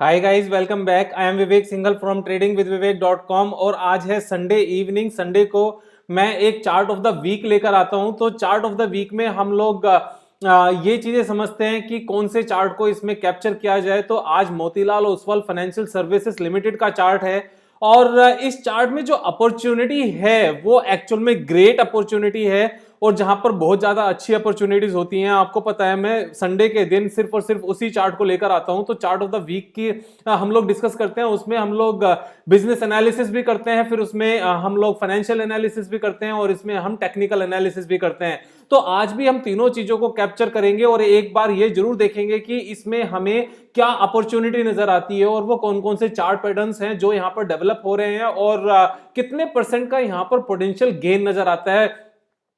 Hi guys, welcome back. I am Vivek Singhal from tradingwithvivek.com और आज है संडे इवनिंग। संडे को मैं एक चार्ट ऑफ द वीक लेकर आता हूं। तो चार्ट ऑफ द वीक में हम लोग ये चीजें समझते हैं कि कौन से चार्ट को इसमें कैप्चर किया जाए। तो आज Motilal Oswal financial services limited का चार्ट है और इस चार्ट में जो अपॉर्चुनिटी है वो एक्चुअल में ग्रेट अपॉर्चुनिटी है और जहां पर बहुत ज्यादा अच्छी अपॉर्चुनिटीज होती हैं। आपको पता है मैं संडे के दिन सिर्फ और सिर्फ उसी चार्ट को लेकर आता हूं। तो चार्ट ऑफ द वीक की हम लोग डिस्कस करते हैं। उसमें हम लोग बिजनेस एनालिसिस भी करते हैं, फिर उसमें हम लोग फाइनेंशियल एनालिसिस भी करते हैं और इसमें हम टेक्निकल एनालिसिस भी करते हैं। तो आज भी हम तीनों चीजों को कैप्चर करेंगे और एक बार ये जरूर देखेंगे कि इसमें हमें क्या अपॉर्चुनिटी नजर आती है और वो कौन कौन से चार्ट पैटर्न्स हैं जो यहां पर डेवलप हो रहे हैं और कितने परसेंट का यहां पर पोटेंशियल गेन नजर आता है।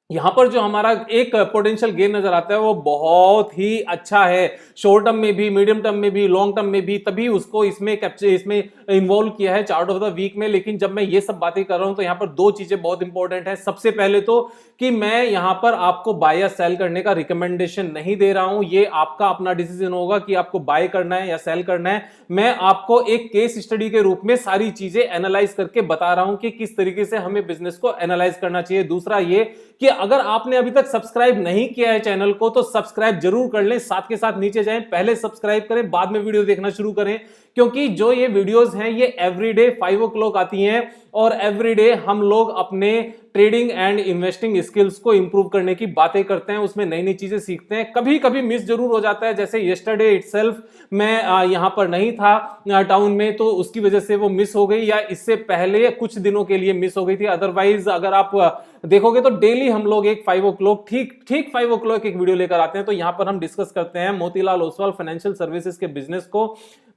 यहां पर जो हमारा एक पोटेंशियल गेन नजर आता है वो बहुत ही अच्छा है। शॉर्ट टर्म में भी, मीडियम टर्म में भी, लॉन्ग टर्म में भी, तभी उसको इसमें कैप्चर इसमें इन्वॉल्व किया है चार्ट ऑफ द वीक में। लेकिन जब मैं ये सब बातें कर रहा हूं तो यहां पर दो चीजें बहुत इंपॉर्टेंट है। सबसे पहले तो कि मैं यहां पर आपको बाय या सेल करने का रिकमेंडेशन नहीं दे रहा हूं। ये आपका अपना डिसीजन होगा कि आपको बाय करना है या सेल करना है। मैं आपको एक केस स्टडी के रूप में सारी चीजें एनालाइज करके बता रहा हूं कि किस तरीके से हमें बिजनेस को एनालाइज करना चाहिए। दूसरा ये कि अगर आपने अभी तक सब्सक्राइब नहीं किया है चैनल को तो सब्सक्राइब जरूर कर लें। साथ के साथ नीचे जाएं, पहले सब्सक्राइब करें, बाद में वीडियो देखना शुरू करें, क्योंकि जो ये वीडियोस हैं ये एवरीडे 5 o'clock आती हैं और एवरीडे हम लोग अपने ट्रेडिंग एंड इन्वेस्टिंग स्किल्स को इंप्रूव करने की बातें करते हैं। उसमें नई नई चीजें सीखते हैं। कभी कभी मिस जरूर हो जाता है, जैसे यस्टरडे इटसेल्फ मैं यहां पर नहीं था टाउन में, तो उसकी वजह से वो मिस हो गई, या इससे पहले कुछ दिनों के लिए मिस हो गई थी। अदरवाइज अगर आप देखोगे तो डेली हम लोग एक 5 o'clock ठीक 5 o'clock एक वीडियो लेकर आते हैं। तो यहां पर हम डिस्कस करते हैं मोतीलाल ओसवाल फाइनेंशियल सर्विसेज के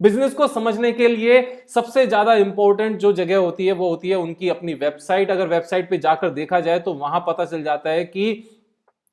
बिजनेस को समझने के लिए सबसे ज्यादा इंपॉर्टेंट जो जगह होती है वो होती है उनकी अपनी वेबसाइट। अगर वेबसाइट पे जाकर देखा जाए तो वहां पता चल जाता है कि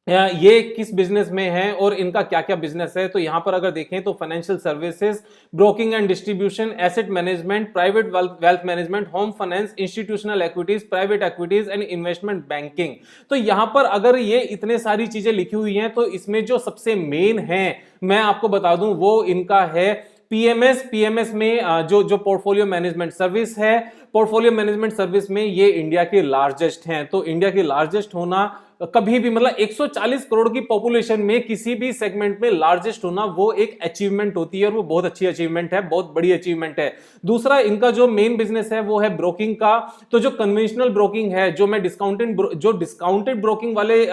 ये किस बिजनेस में है और इनका क्या क्या बिजनेस है। तो यहां पर अगर देखें तो financial services, broking and distribution, asset management, private wealth management, home finance, institutional equities, private equities and investment banking. तो यहां पर अगर ये इतने सारी चीजें लिखी हुई हैं तो इसमें जो सबसे मेन है मैं आपको बता दूं वो इनका है पीएमएस में जो पोर्टफोलियो मैनेजमेंट सर्विस है। पोर्टफोलियो मैनेजमेंट सर्विस में ये इंडिया के लार्जेस्ट हैं। तो इंडिया के लार्जेस्ट होना कभी भी, मतलब 140 करोड़ की पॉपुलेशन में किसी भी सेगमेंट में लार्जेस्ट होना वो एक अचीवमेंट होती है और वो बहुत अच्छी अचीवमेंट है, बहुत बड़ी अचीवमेंट है। दूसरा इनका जो मेन बिजनेस है वो है ब्रोकिंग का। तो जो कन्वेंशनल ब्रोकिंग है, जो डिस्काउंटेड ब्रोकिंग वाले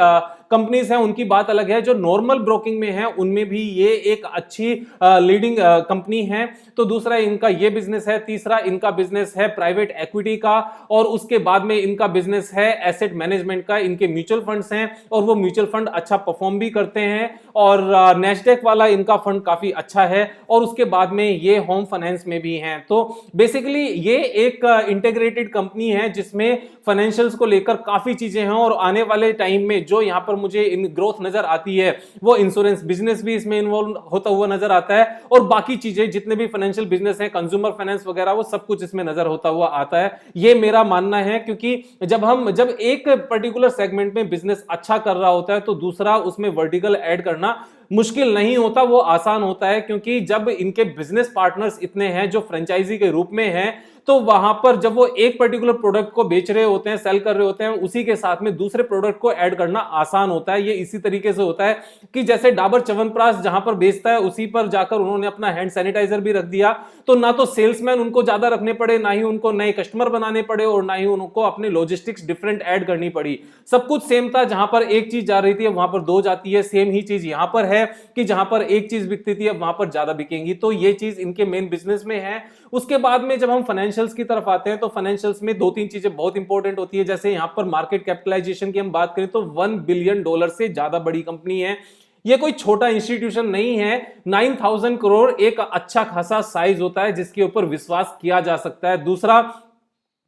कंपनीज हैं उनकी बात अलग है। जो नॉर्मल ब्रोकिंग में है उनमें भी ये एक अच्छी लीडिंग कंपनी है। तो दूसरा इनका ये बिजनेस है। तीसरा इनका बिजनेस है प्राइवेट इक्विटी का और उसके बाद में इनका बिजनेस है एसेट मैनेजमेंट का। इनके म्यूचुअल फंड्स हैं और वो म्यूचुअल फंड अच्छा परफॉर्म भी करते हैं और नेस्डेक वाला इनका फंड काफी अच्छा है और उसके बाद में ये होम फाइनेंस में भी हैं। तो बेसिकली ये एक इंटीग्रेटेड कंपनी है जिसमें फाइनेंशियल्स को लेकर काफी चीजें हैं और आने वाले टाइम में जो यहां पर मुझे इन ग्रोथ नजर आती है वो इंश्योरेंस बिजनेस भी इसमें इन्वॉल्व होता हुआ नजर आता है और बाकी चीजें जितने भी फाइनेंशियल बिजनेस है, कंज्यूमर फाइनेंस वगैरह, वो सब कुछ इसमें नजर होता हुआ आता है। ये मेरा मानना है, क्योंकि जब एक पर्टिकुलर सेगमेंट में बिजनेस अच्छा कर रहा होता है तो दूसरा उसमें वर्टिकल ऐड करना मुश्किल नहीं होता, वो आसान होता है। क्योंकि जब इनके बिजनेस पार्टनर्स इतने हैं जो फ्रेंचाइजी के रूप में हैं, तो वहां पर जब वो एक पर्टिकुलर प्रोडक्ट को बेच रहे होते हैं, सेल कर रहे होते हैं, उसी के साथ में दूसरे प्रोडक्ट को ऐड करना आसान होता है। ये इसी तरीके से होता है कि जैसे डाबर च्यवनप्राश जहां पर बेचता है उसी पर जाकर उन्होंने अपना हैंड सैनिटाइजर भी रख दिया। तो ना तो सेल्समैन उनको ज्यादा रखने पड़े, ना ही उनको नए कस्टमर बनाने पड़े और ना ही उनको अपने लॉजिस्टिक्स डिफरेंट ऐड करनी पड़ी। सब कुछ सेम था। जहां पर एक चीज जा रही थी वहां पर दो जाती है। सेम ही चीज यहां पर है कि जहां पर एक चीज बिकती थी अब वहां पर ज्यादा बिकेंगी। तो ये चीज इनके मेन बिजनेस में है। उसके बाद में जब हम फाइनेंशियल्स की तरफ आते हैं तो फाइनेंशियल्स में दो तीन चीजें बहुत इंपॉर्टेंट होती है। जैसे यहां पर मार्केट कैपिटलाइजेशन की हम बात करें तो $1 बिलियन से ज्यादा बड़ी कंपनी है। ये कोई छोटा इंस्टीट्यूशन नहीं है। 9,000 करोड़ एक अच्छा खासा साइज होता है जिसके ऊपर विश्वास किया जा सकता है। दूसरा,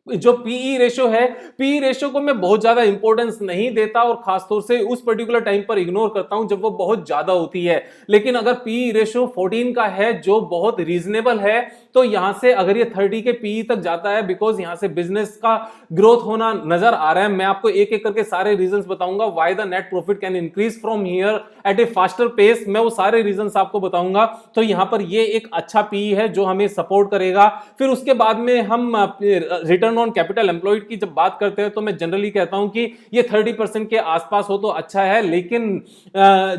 जो पीई रेशो है, पीई रेशो को मैं बहुत ज्यादा इंपॉर्टेंस नहीं देता और खासतौर से उस पर्टिकुलर टाइम पर इग्नोर करता हूं जब वो बहुत ज्यादा होती है। लेकिन अगर पीई रेशो 14 का है जो बहुत रीजनेबल है, तो यहां से अगर ये 30 के पीई तक जाता है, बिकॉज यहां से बिजनेस का ग्रोथ होना नजर आ रहा है। मैं आपको एक एक करके सारे रीजंस बताऊंगा why the net profit can increase from here at a faster pace, मैं वो सारे रीजंस आपको बताऊंगा। तो यहां पर ये एक अच्छा पीई है जो हमें सपोर्ट करेगा। फिर उसके बाद में हम रिटर्न ऑन कैपिटल एम्प्लॉयड की जब बात करते हैं तो मैं जनरली कहता हूं कि ये 30% के आसपास हो तो अच्छा है। लेकिन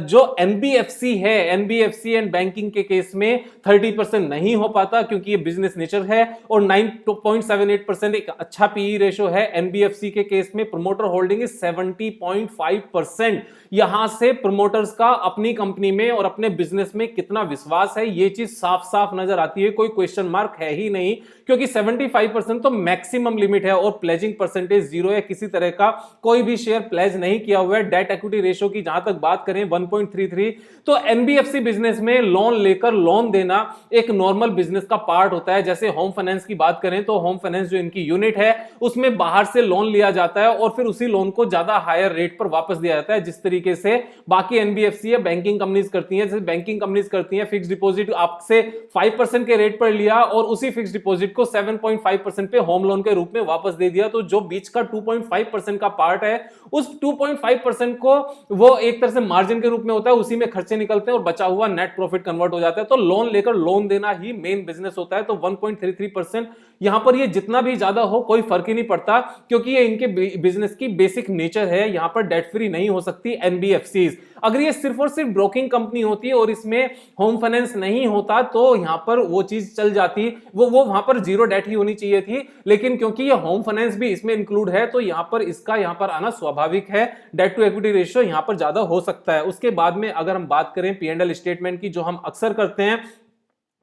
जो एनबीएफसी है, एनबीएफसी एंड बैंकिंग के केस में 30% नहीं हो पाता क्योंकि ये बिजनेस नेचर है, और 9.78% एक अच्छा पीई रेशो है। एनबीएफसी के केस में प्रमोटर होल्डिंग इज 70.5%। यहां से प्रमोटर्स का अपनी कंपनी में और अपने बिजनेस में कितना विश्वास है ये चीज साफ साफ नजर आती है, कोई क्वेश्चन मार्क है ही नहीं, क्योंकि 75% तो मैक्सिमम लिमिट है और प्लेजिंग परसेंटेज 0 है। किसी तरह का कोई भी शेयर प्लेज नहीं किया हुआ है। डेट इक्विटी रेशियो की जहां तक बात करें 1.33, तो एनबीएफसी बिजनेस में लोन लेकर लोन देना एक नॉर्मल बिजनेस का पार्ट होता है। जैसे होम फाइनेंस की बात करें तो होम फाइनेंस जो इनकी यूनिट है उसमें बाहर से लोन लिया जाता है और फिर उसी लोन को ज्यादा हायर रेट पर वापस दिया जाता है, जिस तरीके से बाकी एनबीएफसी या बैंकिंग कंपनीज करती हैं। जैसे बैंकिंग कंपनीज करती हैं, फिक्स डिपॉजिट आपसे 5% के रेट पर लिया और उसी फिक्स डिपॉजिट को 7.5% पे होम लोन के रूप में वापस दे दिया। तो जो बीच का 2.5% का पार्ट है, उस 2.5% को वो एक तरह से मार्जिन के रूप में होता है, उसी में खर्चे निकलते हैं और बचा हुआ नेट प्रॉफिट कन्वर्ट हो जाता है। तो लोन लेकर लोन देना ही मेन बिजनेस होता है। तो 1.33% यहां पर ये जितना भी ज्यादा हो कोई फर्क ही नहीं पड़ता, क्योंकि ये इनके बिजनेस की बेसिक नेचर है। यहां पर डेट फ्री नहीं हो सकती एनबीएफसीज। अगर ये सिर्फ और सिर्फ ब्रोकिंग कंपनी होती है और इसमें होम फाइनेंस नहीं होता तो यहां पर वो चीज चल जाती, वो वहां पर जीरो डेट ही होनी चाहिए थी। लेकिन क्योंकि ये होम फाइनेंस भी इसमें इंक्लूड है तो यहां पर इसका यहां पर आना स्वाभाविक है। डेट टू इक्विटी रेशियो यहां पर ज्यादा हो सकता है। उसके बाद में अगर हम बात करें पी&एल स्टेटमेंट की, जो हम अक्सर करते हैं,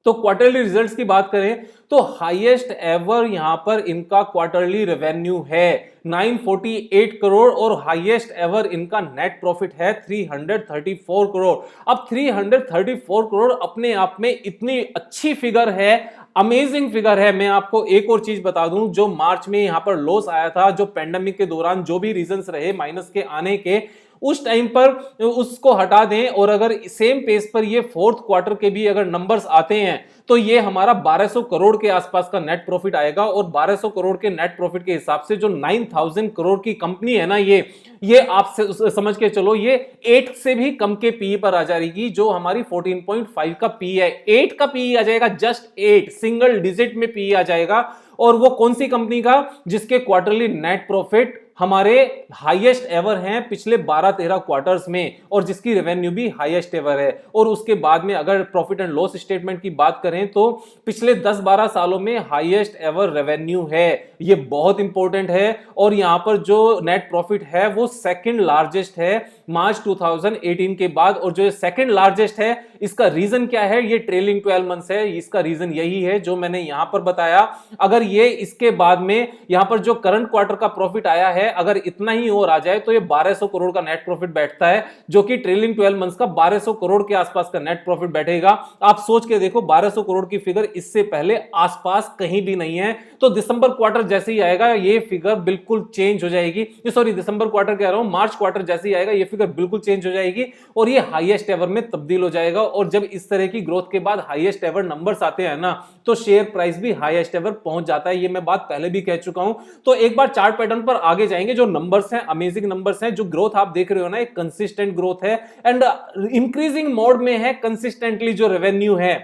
तो क्वार्टरली रिजल्ट्स की बात करें तो हाईएस्ट एवर यहां पर इनका क्वार्टरली रेवेन्यू है 948 करोड़ और हाईएस्ट एवर इनका नेट प्रॉफिट है 334 करोड़। अब 334 करोड़ अपने आप में इतनी अच्छी फिगर है, अमेजिंग फिगर है। मैं आपको एक और चीज बता दूं, जो मार्च में यहां पर लॉस आया था, जो पेंडेमिक के दौरान जो भी रीजंस रहे माइनस के आने के, उस टाइम पर उसको हटा दें और अगर सेम पेस पर ये फोर्थ क्वार्टर के भी अगर नंबर्स आते हैं तो ये हमारा 1200 करोड़ के आसपास का नेट प्रॉफिट आएगा। और 1200 करोड़ के नेट प्रॉफिट के हिसाब से जो 9000 करोड़ की कंपनी है ना, ये आप समझ के चलो ये 8 से भी कम के पी पर आ जाएगी, जो हमारी 14.5 का पी है। 8 का पी आ जाएगा, जस्ट 8 सिंगल डिजिट में पी आ जाएगा। और वो कौन सी कंपनी का, जिसके क्वार्टरली नेट प्रॉफिट हमारे हाईएस्ट एवर हैं पिछले 12-13 क्वार्टर्स में और जिसकी रेवेन्यू भी हाईएस्ट एवर है। और उसके बाद में अगर प्रॉफिट एंड लॉस स्टेटमेंट की बात करें तो पिछले 10-12 सालों में हाईएस्ट एवर रेवेन्यू है। ये बहुत इंपॉर्टेंट है। और यहां पर जो नेट प्रॉफिट है वो सेकंड लार्जेस्ट है मार्च 2018 के बाद। और जो सेकंड लार्जेस्ट है इसका रीजन क्या है, ये ट्रेलिंग 12 मंथ्स है। इसका रीजन यही है जो मैंने यहां पर बताया। अगर ये इसके बाद में यहां पर जो करंट क्वार्टर का प्रॉफिट आया है अगर इतना ही और आ जाए तो ये 1200 करोड़ का नेट प्रॉफिट बैठता है, जो कि ट्रेलिंग 12 मंथ्स का 1200 करोड़ के आसपास का नेट प्रॉफिट बैठेगा। आप सोच के देखो 1200 करोड़ की फिगर इससे पहले आसपास कहीं भी नहीं है। तो दिसंबर क्वार्टर जैसे ही आएगा ये फिगर बिल्कुल चेंज हो जाएगी। सॉरी, दिसंबर क्वार्टर कह रहा हूं, मार्च क्वार्टर जैसे ही आएगा ये फिगर बिल्कुल चेंज हो जाएगी और ये हाईएस्ट एवर में तब्दील हो जाएगा। और जब इस तरह की ग्रोथ के बाद हाईएस्ट एवर नंबर्स आते हैं ना, तो शेयर प्राइस भी हाईएस्ट एवर पहुंच जाता है। ये मैं बात पहले भी कह चुका हूं। तो एक बार चार्ट पैटर्न पर आगे जाएंगे। जो नंबर्स हैं अमेजिंग नंबर्स हैं, जो ग्रोथ आप देख रहे हो ना एक कंसिस्टेंट ग्रोथ है एंड इंक्रीजिंग मोड में है। कंसिस्टेंटली जो रेवेन्यू है,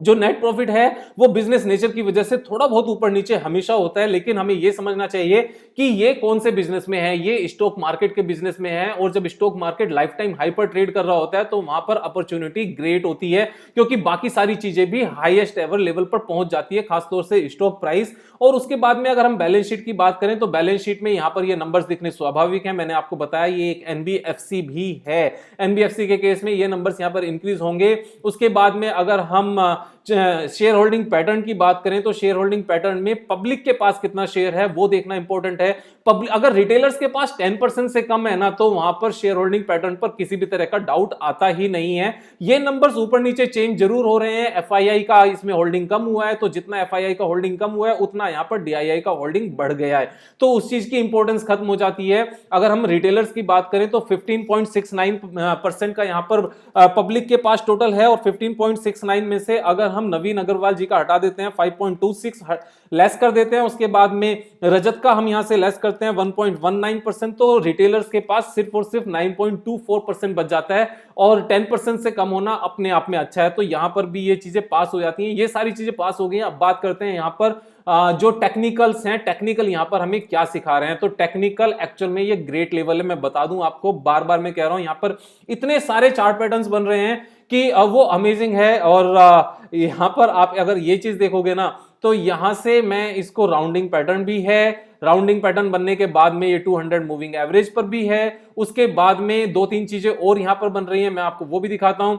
जो नेट प्रॉफिट है, वो बिजनेस नेचर की वजह से थोड़ा बहुत ऊपर नीचे हमेशा होता है। लेकिन हमें यह समझना चाहिए कि ये कौन से बिजनेस में है, ये स्टॉक मार्केट के बिजनेस में है। और जब stock market life time hyper trade कर रहा होता है तो वहां पर अपॉर्चुनिटी ग्रेट होती है, क्योंकि बाकी सारी चीजें भी हाईएस्ट एवर लेवल पर पहुंच जाती है, खासतौर से स्टॉक प्राइस। और उसके बाद में अगर हम बैलेंस शीट की बात करें तो बैलेंस शीट में यहां पर ये नंबर्स दिखने स्वाभाविक है। मैंने आपको बताया ये एक एनबीएफसी भी है। एनबीएफसी के केस में ये नंबर्स यहां पर इंक्रीज होंगे। उसके बाद में अगर हम शेयर होल्डिंग पैटर्न की बात करें तो शेयर होल्डिंग पैटर्न में पब्लिक के पास कितना शेयर है वो देखना इंपॉर्टेंट है। पब्लिक अगर रिटेलर्स के पास 10% से कम है ना, तो वहां पर शेयर होल्डिंग पैटर्न पर किसी भी तरह का डाउट आता ही नहीं है। ये नंबर्स ऊपर नीचे चेंज जरूर हो रहे हैं। एफआईआई का इसमें होल्डिंग कम हुआ है, तो जितना एफआईआई का होल्डिंग कम हुआ है उतना यहां पर डीआईआई का होल्डिंग बढ़ गया है, तो उस चीज की इंपॉर्टेंस खत्म हो जाती है। अगर हम रिटेलर्स की बात करें तो 15.69% का यहां पर पब्लिक के पास टोटल है, और 15.69 में से अगर हम नवीन अग्रवाल जी का हटा देते हैं 5.26 लेस कर देते हैं, उसके बाद में रजत का हम यहां से लेस करते हैं 1.19%, तो रिटेलर्स के पास सिर्फ और सिर्फ 9.24% बच जाता है, और 10% से कम होना अपने आप में अच्छा है। तो यहां पर भी ये चीजें पास हो जाती हैं, ये सारी चीजें पास हो गई। अब बात करते हैं यहां पर जो टेक्निकल्स हैं, टेक्निकल यहां पर हमें क्या सिखा रहे हैं। तो टेक्निकल एक्चुअल में ये ग्रेट लेवल है, मैं बता दूं आपको, बार बार मैं कह रहा हूं, यहां पर इतने सारे चार्ट पैटर्न्स बन रहे हैं कि वो अमेजिंग है। और यहां पर आप अगर ये चीज देखोगे ना, तो यहां से मैं इसको राउंडिंग पैटर्न भी है, राउंडिंग पैटर्न बनने के बाद में ये 200 मूविंग एवरेज पर भी है, उसके बाद में दो तीन चीजें और यहां पर बन रही हैं, मैं आपको वो भी दिखाता हूं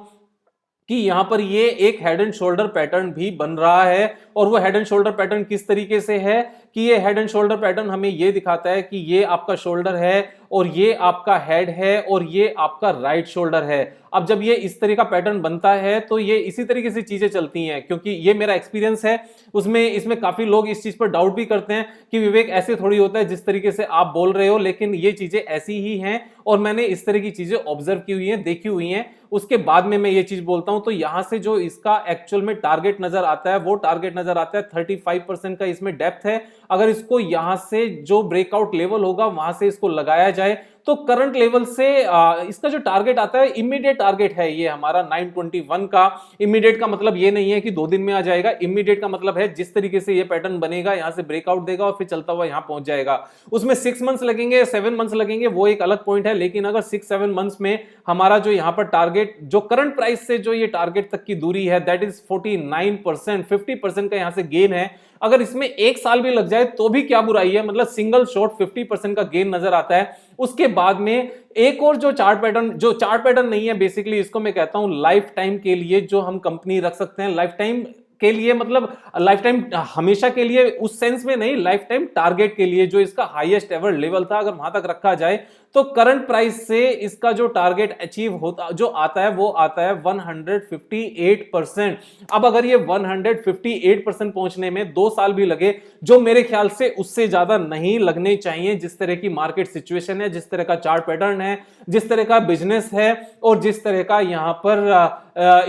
कि यहां पर ये एक हेड एंड शोल्डर पैटर्न भी बन रहा है। और वो हेड एंड शोल्डर पैटर्न किस तरीके से है कि ये हेड एंड शोल्डर पैटर्न हमें ये दिखाता है कि ये आपका शोल्डर है और ये आपका हेड है और ये आपका राइट शोल्डर है। अब जब ये इस तरह का पैटर्न बनता है तो ये इसी तरीके से चीजें चलती हैं, क्योंकि ये मेरा एक्सपीरियंस है। उसमें इसमें काफी लोग इस चीज पर डाउट भी करते हैं कि विवेक ऐसे थोड़ी होता है जिस तरीके से आप बोल रहे हो, लेकिन ये चीजें ऐसी ही हैं और मैंने इस तरह की चीजें ऑब्जर्व की हुई हैं, देखी हुई हैं, उसके बाद में मैं ये चीज बोलता हूं। तो यहां से जो इसका एक्चुअल में टारगेट नजर आता है वो टारगेट नजर आता है 35% का इसमें डेप्थ है। अगर इसको यहां से जो ब्रेकआउट लेवल होगा वहां से इसको लगाया जाए तो करंट लेवल से इसका जो टारगेट आता है, इमीडिएट टारगेट है ये हमारा 921 का। इमीडिएट का मतलब ये नहीं है कि 2 दिन में आ जाएगा, इमीडिएट का मतलब है जिस तरीके से ये पैटर्न बनेगा, यहां से ब्रेकआउट देगा और फिर चलता हुआ यहां पहुंच जाएगा। उसमें 6 मंथ्स लगेंगे, 7 मंथ्स लगेंगे, वो एक अलग पॉइंट है। लेकिन अगर 6-7 मंथ्स में हमारा जो यहां पर टारगेट, जो करंट प्राइस से जो ये टारगेट तक की दूरी है, दैट इज 49%, 50% का यहां से गेन है। अगर इसमें 1 साल भी लग जाए तो भी क्या बुराई है, मतलब सिंगल शॉट 50% का गेन नजर आता है। उसके बाद में एक और जो चार्ट पैटर्न नहीं है, बेसिकली इसको मैं कहता हूं लाइफ टाइम के लिए जो हम कंपनी रख सकते हैं। लाइफ टाइम के लिए मतलब लाइफ टाइम हमेशा के लिए उस सेंस में नहीं, लाइफ टाइम टारगेट के लिए जो इसका हाईएस्ट एवर लेवल था, अगर वहां तक रखा जाए तो करंट प्राइस से इसका जो टारगेट अचीव होता जो आता है वो आता है 158%। अब अगर ये 158% पहुंचने में 2 साल भी लगे, जो मेरे ख्याल से उससे ज्यादा नहीं लगने चाहिए, जिस तरह की मार्केट सिचुएशन है, जिस तरह का चार्ट पैटर्न है, जिस तरह का बिजनेस है, और जिस तरह का यहां पर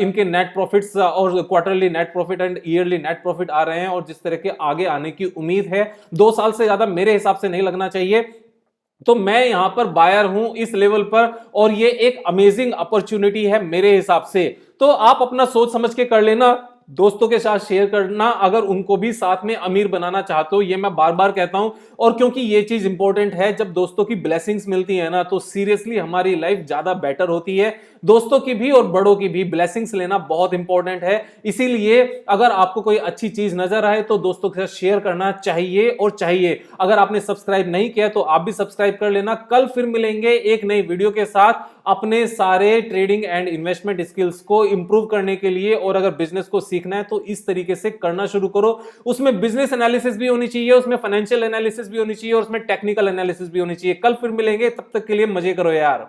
इनके नेट प्रॉफिट्स और quarterly net profit and yearly net profit आ रहे हैं, और जिस तरह के आगे आने की उम्मीद है, 2 साल से ज्यादा मेरे हिसाब से नहीं लगना चाहिए। तो मैं यहां पर बायर हूं इस लेवल पर, और ये एक अमेजिंग अपॉर्चुनिटी है मेरे हिसाब से। तो आप अपना सोच समझ के कर लेना, दोस्तों के साथ शेयर करना अगर उनको भी साथ में अमीर बनाना चाहते हो, ये मैं बार बार कहता हूं। और क्योंकि ये चीज इंपॉर्टेंट है, जब दोस्तों की ब्लेसिंग्स मिलती है ना, तो सीरियसली हमारी लाइफ ज्यादा बेटर होती है। दोस्तों की भी और बड़ों की भी ब्लेसिंग्स लेना बहुत इंपॉर्टेंट है। इसीलिए अगर आपको कोई अच्छी चीज नजर आए तो दोस्तों के साथ शेयर करना चाहिए और चाहिए। अगर आपने सब्सक्राइब नहीं किया तो आप भी सब्सक्राइब कर लेना। कल फिर मिलेंगे एक नई वीडियो के साथ अपने सारे ट्रेडिंग एंड इन्वेस्टमेंट स्किल्स को इंप्रूव करने के लिए। और अगर बिजनेस को सीखना है तो इस तरीके से करना शुरू करो। उसमें बिजनेस एनालिसिस भी होनी चाहिए, उसमें फाइनेंशियल एनालिसिस भी होनी चाहिए, और उसमें टेक्निकल एनालिसिस भी होनी चाहिए। कल फिर मिलेंगे, तब तक के लिए मजे करो यार।